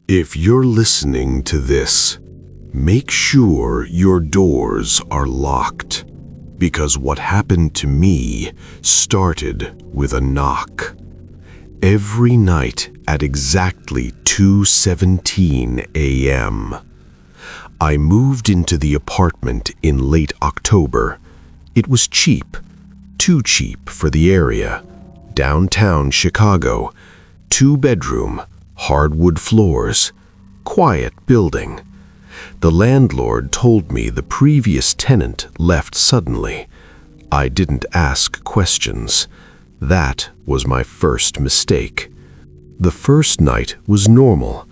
If you're listening to this, make sure your doors are locked, because what happened to me started with a knock. Every night at exactly 2:17 a.m. I moved into the apartment in late October. It was cheap, too cheap for the area. Downtown Chicago, 2-bedroom, hardwood floors, quiet building. The landlord told me the previous tenant left suddenly. I didn't ask questions. That was my first mistake. The first night was normal.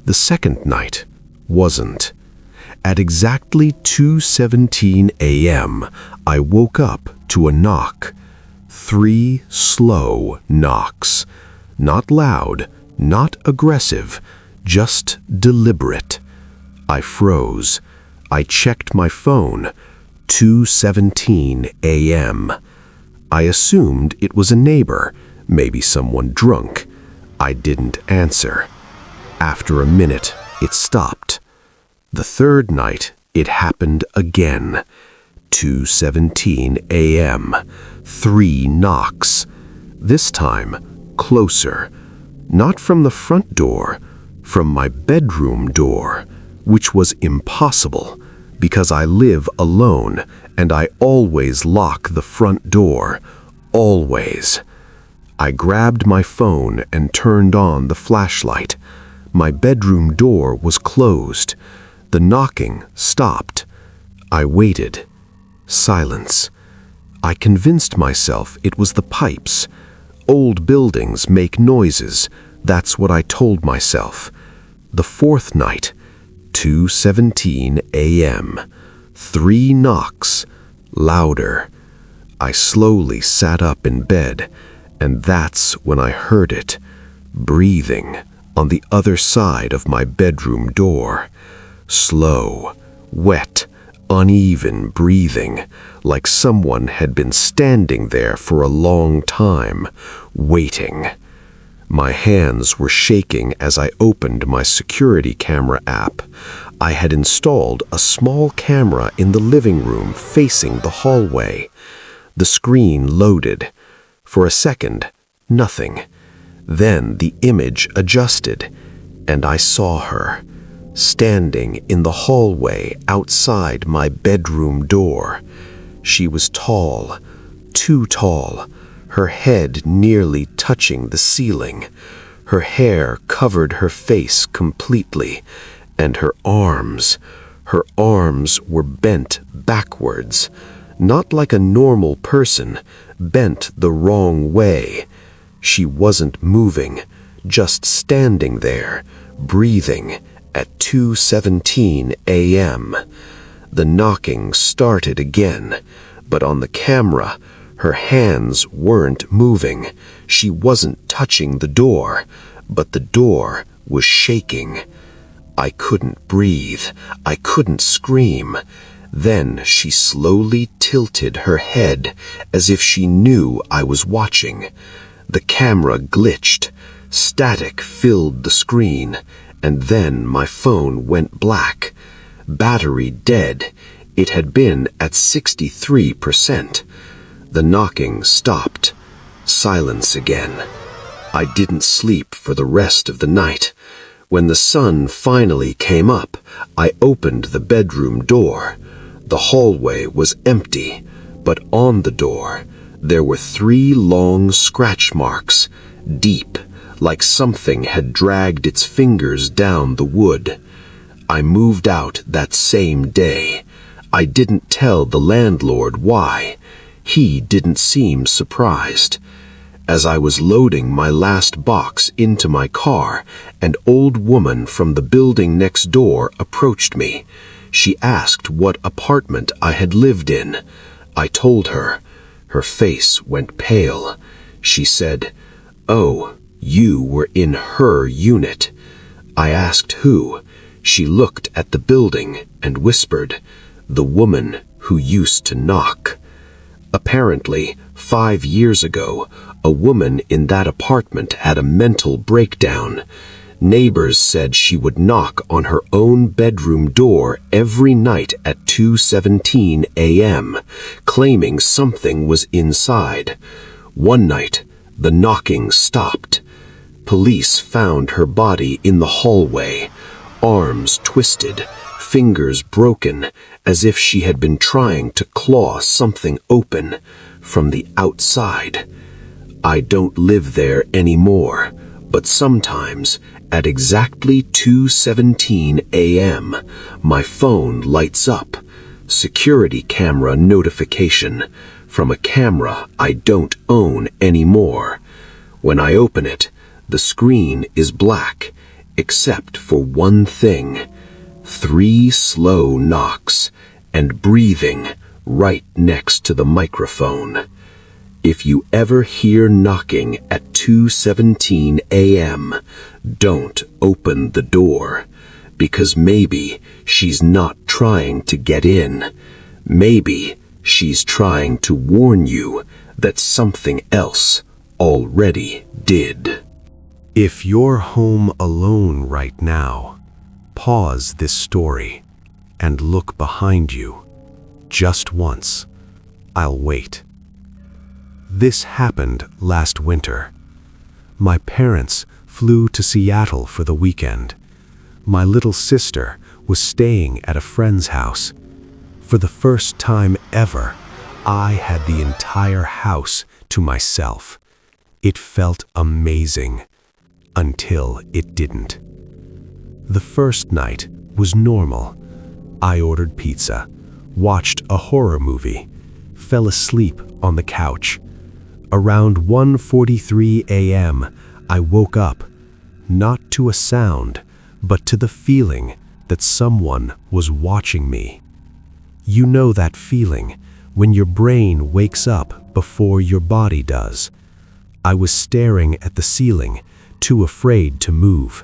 The second night wasn't. At exactly 2:17 a.m., I woke up to a knock. 3 slow knocks. Not loud, not aggressive, just deliberate. I froze. I checked my phone. 2:17 a.m. I assumed it was a neighbor, maybe someone drunk. I didn't answer. After a minute, it stopped. The third night, it happened again. 2:17 a.m. 3 knocks. This time, closer. Not from the front door, from my bedroom door, which was impossible because I live alone and I always lock the front door. Always. I grabbed my phone and turned on the flashlight. My bedroom door was closed. The knocking stopped. I waited. Silence. I convinced myself it was the pipes. Old buildings make noises. That's what I told myself. The fourth night, 2:17 a.m. 3 knocks. Louder. I slowly sat up in bed, and that's when I heard it. Breathing on the other side of my bedroom door. Slow, wet, uneven breathing, like someone had been standing there for a long time, waiting. My hands were shaking as I opened my security camera app. I had installed a small camera in the living room facing the hallway. The screen loaded. For a second, nothing. Then the image adjusted, and I saw her, standing in the hallway outside my bedroom door. She was tall, too tall, her head nearly touching the ceiling. Her hair covered her face completely, and her arms were bent backwards, not like a normal person, bent the wrong way. She wasn't moving, just standing there, breathing, at 2:17 a.m. The knocking started again, but on the camera, her hands weren't moving. She wasn't touching the door, but the door was shaking. I couldn't breathe. I couldn't scream. Then she slowly tilted her head as if she knew I was watching. The camera glitched. Static filled the screen, and then my phone went black. Battery dead. It had been at 63%. The knocking stopped. Silence again. I didn't sleep for the rest of the night. When the sun finally came up, I opened the bedroom door. The hallway was empty, but on the door, there were 3 long scratch marks, deep, like something had dragged its fingers down the wood. I moved out that same day. I didn't tell the landlord why. He didn't seem surprised. As I was loading my last box into my car, an old woman from the building next door approached me. She asked what apartment I had lived in. I told her. Her face went pale. She said, "Oh, you were in her unit." I asked who. She looked at the building and whispered, "The woman who used to knock." Apparently, 5 years ago, a woman in that apartment had a mental breakdown. Neighbors said she would knock on her own bedroom door every night at 2:17 a.m., claiming something was inside. One night, the knocking stopped. Police found her body in the hallway, arms twisted, fingers broken, as if she had been trying to claw something open from the outside. I don't live there anymore, but sometimes, at exactly 2:17 a.m., my phone lights up. Security camera notification from a camera I don't own anymore. When I open it, the screen is black, except for one thing: 3 slow knocks and breathing right next to the microphone. If you ever hear knocking at 2:17 a.m., don't open the door, because maybe she's not trying to get in. Maybe she's trying to warn you that something else already did. If you're home alone right now, pause this story and look behind you. Just once. I'll wait. This happened last winter. My parents flew to Seattle for the weekend. My little sister was staying at a friend's house. For the first time ever, I had the entire house to myself. It felt amazing, until it didn't. The first night was normal. I ordered pizza, watched a horror movie, fell asleep on the couch. Around 1:43 a.m., I woke up, not to a sound, but to the feeling that someone was watching me. You know that feeling when your brain wakes up before your body does. I was staring at the ceiling, too afraid to move.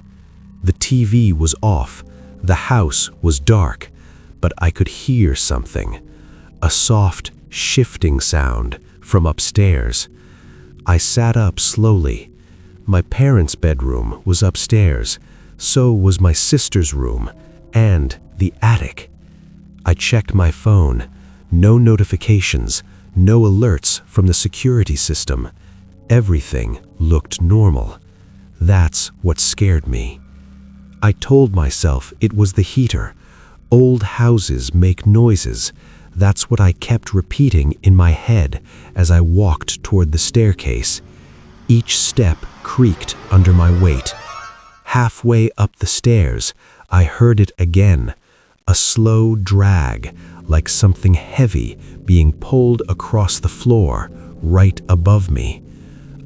The TV was off, the house was dark, but I could hear something, a soft, shifting sound from upstairs. I sat up slowly. My parents' bedroom was upstairs, so was my sister's room and the attic. I checked my phone. No notifications, no alerts from the security system. Everything looked normal. That's what scared me. I told myself it was the heater. Old houses make noises. That's what I kept repeating in my head as I walked toward the staircase. Each step creaked under my weight. Halfway up the stairs, I heard it again, a slow drag, like something heavy being pulled across the floor right above me.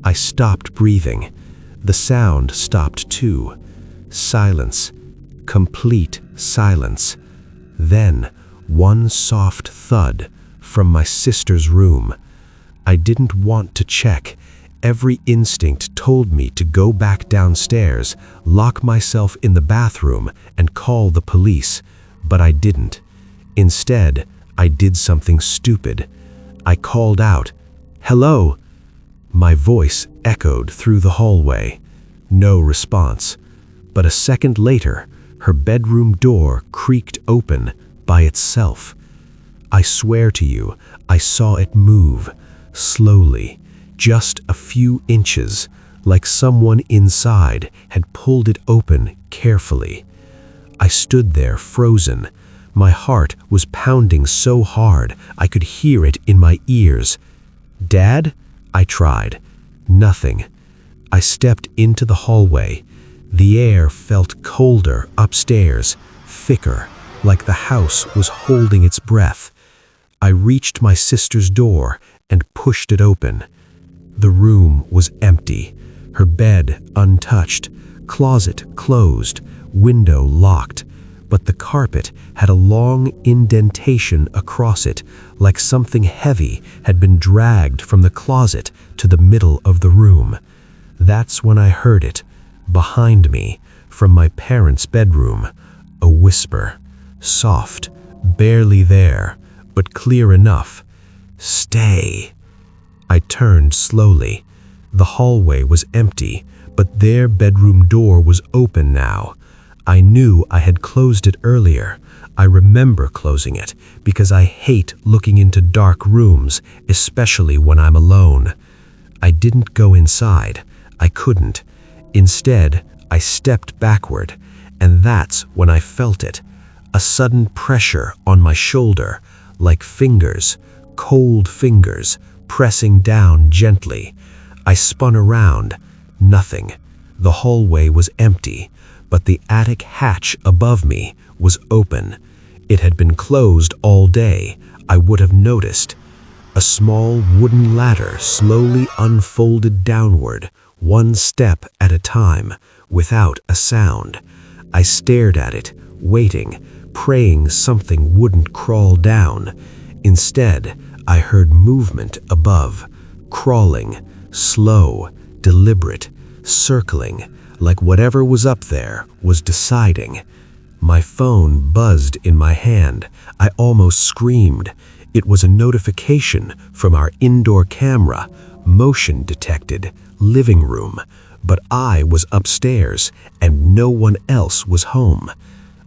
I stopped breathing. The sound stopped too. Silence, complete silence. Then, one soft thud from my sister's room. I didn't want to check. Every instinct told me to go back downstairs, lock myself in the bathroom, and call the police, but I didn't. Instead, I did something stupid. I called out, "Hello?" My voice echoed through the hallway. No response. But a second later, her bedroom door creaked open by itself. I swear to you, I saw it move, slowly, just a few inches, like someone inside had pulled it open carefully. I stood there frozen. My heart was pounding so hard I could hear it in my ears. "Dad?" I tried. Nothing. I stepped into the hallway. The air felt colder upstairs, thicker, like the house was holding its breath. I reached my sister's door and pushed it open. The room was empty, her bed untouched, closet closed, window locked, but the carpet had a long indentation across it, like something heavy had been dragged from the closet to the middle of the room. That's when I heard it, behind me, from my parents' bedroom, a whisper, soft, barely there, but clear enough. "Stay." I turned slowly. The hallway was empty, but their bedroom door was open now. I knew I had closed it earlier. I remember closing it because I hate looking into dark rooms, especially when I'm alone. I didn't go inside. I couldn't. Instead, I stepped backward, and that's when I felt it. A sudden pressure on my shoulder, like fingers, cold fingers, pressing down gently. I spun around. Nothing. The hallway was empty, but the attic hatch above me was open. It had been closed all day. I would have noticed. A small wooden ladder slowly unfolded downward, one step at a time, without a sound. I stared at it, waiting, praying something wouldn't crawl down. Instead, I heard movement above, crawling, slow, deliberate, circling, like whatever was up there was deciding. My phone buzzed in my hand. I almost screamed. It was a notification from our indoor camera, motion detected, living room. But I was upstairs and no one else was home.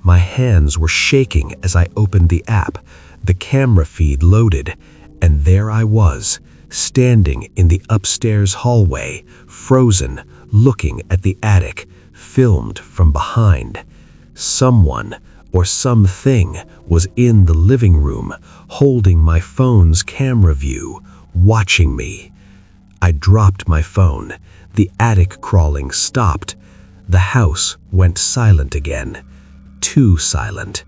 My hands were shaking as I opened the app. The camera feed loaded, and there I was, standing in the upstairs hallway, frozen, looking at the attic, filmed from behind. Someone or something was in the living room, holding my phone's camera view, watching me. I dropped my phone. The attic crawling stopped. The house went silent again. Too silent.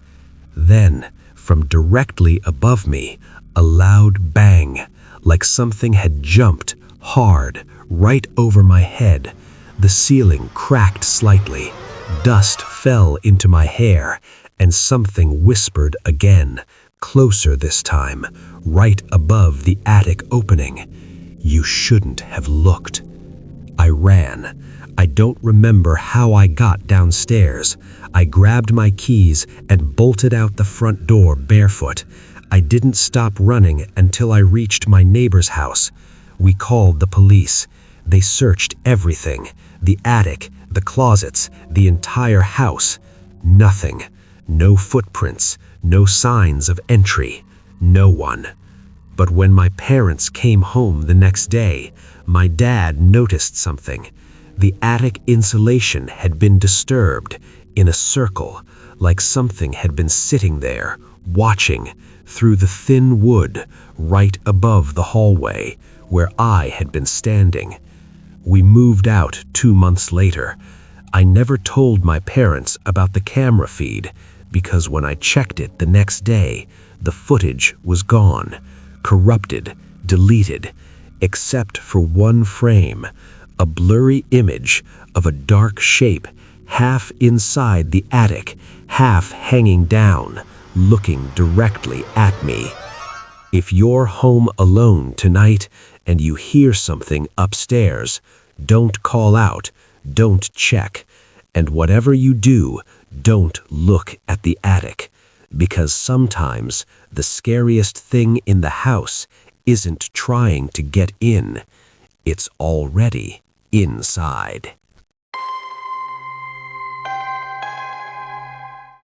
Then, from directly above me, a loud bang, like something had jumped hard right over my head. The ceiling cracked slightly. Dust fell into my hair, and something whispered again, closer this time, right above the attic opening. "You shouldn't have looked." I ran. I don't remember how I got downstairs. I grabbed my keys and bolted out the front door barefoot. I didn't stop running until I reached my neighbor's house. We called the police. They searched everything, the attic, the closets, the entire house. Nothing. No footprints, no signs of entry. No one. But when my parents came home the next day, my dad noticed something. The attic insulation had been disturbed in a circle, like something had been sitting there, watching through the thin wood right above the hallway where I had been standing. We moved out 2 months later. I never told my parents about the camera feed because when I checked it the next day, the footage was gone, corrupted, deleted, except for one frame, a blurry image of a dark shape, half inside the attic, half hanging down, looking directly at me. If you're home alone tonight and you hear something upstairs, don't call out, don't check, and whatever you do, don't look at the attic, because sometimes the scariest thing in the house isn't trying to get in, it's already inside.